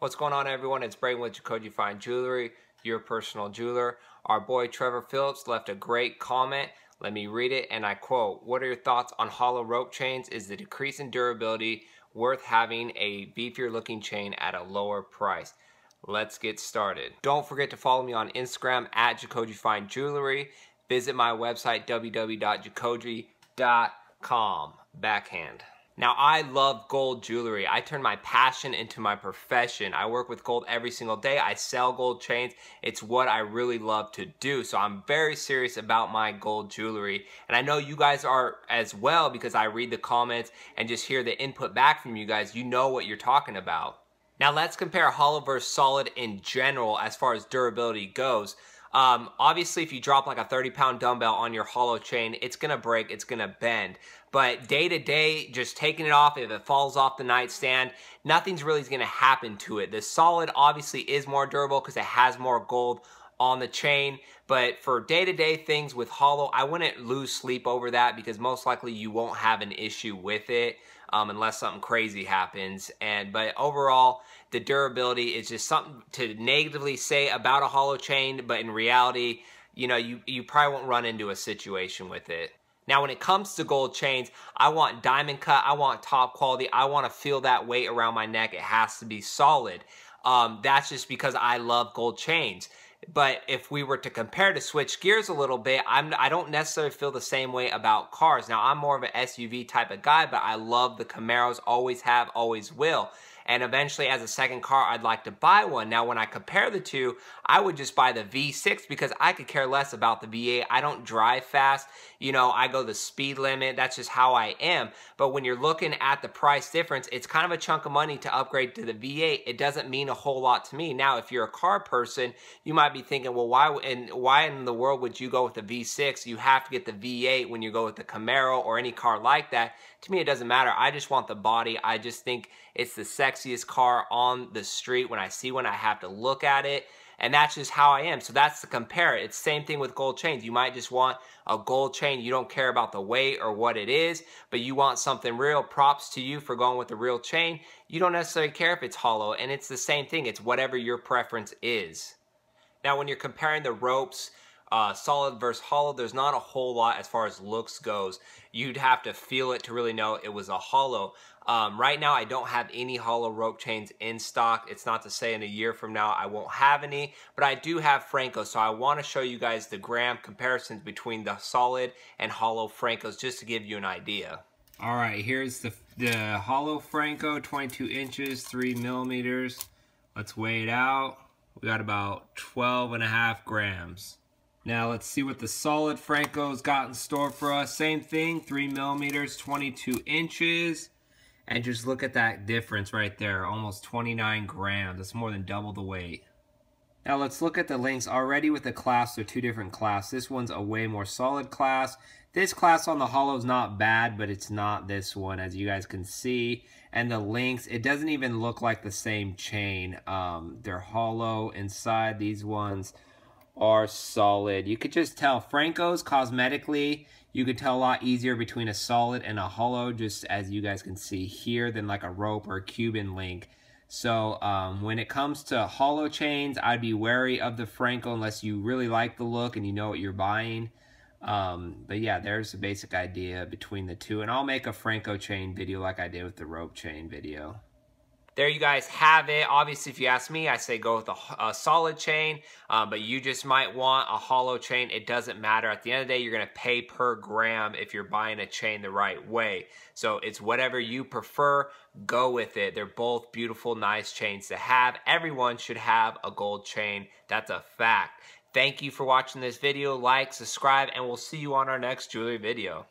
What's going on, everyone? It's Braden with JACOJE Fine Jewelry, your personal jeweler. Our boy Trevor Phillips left a great comment. Let me read it, and I quote, "What are your thoughts on hollow rope chains? Is the decrease in durability worth having a beefier looking chain at a lower price?" Let's get started. Don't forget to follow me on Instagram at JACOJE Fine Jewelry. Visit my website www.jacoje.com. Backhand. Now, I love gold jewelry. I turn my passion into my profession. I work with gold every single day. I sell gold chains. It's what I really love to do. So I'm very serious about my gold jewelry. And I know you guys are as well, because I read the comments and just hear the input back from you guys. You know what you're talking about. Now let's compare hollow versus solid in general as far as durability goes. Obviously, if you drop like a 30-pound dumbbell on your hollow chain, it's gonna break, it's gonna bend. But day to day, just taking it off, if it falls off the nightstand, nothing's really gonna happen to it. The solid obviously is more durable because it has more gold on the chain, but for day-to-day things with hollow, I wouldn't lose sleep over that, because most likely you won't have an issue with it unless something crazy happens. But overall, the durability is just something to negatively say about a hollow chain, but in reality, you know, you probably won't run into a situation with it. Now, when it comes to gold chains, I want diamond cut, I want top quality, I want to feel that weight around my neck. It has to be solid. That's just because I love gold chains. But if we were to compare, to switch gears a little bit, I don't necessarily feel the same way about cars. Now, I'm more of an SUV type of guy, but I love the Camaros, always have, always will. And eventually, as a second car, I'd like to buy one. Now, when I compare the two, I would just buy the V6 because I could care less about the V8. I don't drive fast. You know, I go the speed limit. That's just how I am. But when you're looking at the price difference, it's kind of a chunk of money to upgrade to the V8. It doesn't mean a whole lot to me. Now, if you're a car person, you might be thinking, well, why in the world would you go with the V6? You have to get the V8 when you go with the Camaro or any car like that. To me, it doesn't matter. I just want the body. I just think it's the sexiest car on the street. When I see one, I have to look at it. And that's just how I am. So that's to compare it. It's the same thing with gold chains. You might just want a gold chain. You don't care about the weight or what it is, but you want something real. Props to you for going with a real chain. You don't necessarily care if it's hollow. And it's the same thing. It's whatever your preference is. Now, when you're comparing the ropes, solid versus hollow, there's not a whole lot as far as looks goes. You'd have to feel it to really know it was a hollow. Right now, I don't have any hollow rope chains in stock. It's not to say in a year from now I won't have any, but I do have Francos, so I want to show you guys the gram comparisons between the solid and hollow Francos, just to give you an idea. All right, here's the hollow Franco, 22 inches, 3 millimeters. Let's weigh it out. We got about 12.5 grams. Now let's see what the solid Franco's got in store for us. Same thing, 3 millimeters, 22 inches. And just look at that difference right there, almost 29 grams. That's more than double the weight. Now let's look at the LYNX. Already with the clasp, they're two different clasps. This one's a way more solid clasp. This clasp on the hollow is not bad, but it's not this one, as you guys can see. And the LYNX, it doesn't even look like the same chain. They're hollow inside. These ones are solid. You could just tell Franco's cosmetically, you could tell a lot easier between a solid and a hollow, just as you guys can see here, than like a rope or a Cuban link. So when it comes to hollow chains, I'd be wary of the Franco unless you really like the look and you know what you're buying. But yeah, there's a basic idea between the two, and I'll make a Franco chain video like I did with the rope chain video. There you guys have it. Obviously, if you ask me, I say go with a solid chain, but you just might want a hollow chain. It doesn't matter. At the end of the day, you're going to pay per gram if you're buying a chain the right way. So it's whatever you prefer, go with it. They're both beautiful, nice chains to have. Everyone should have a gold chain. That's a fact. Thank you for watching this video. Like, subscribe, and we'll see you on our next jewelry video.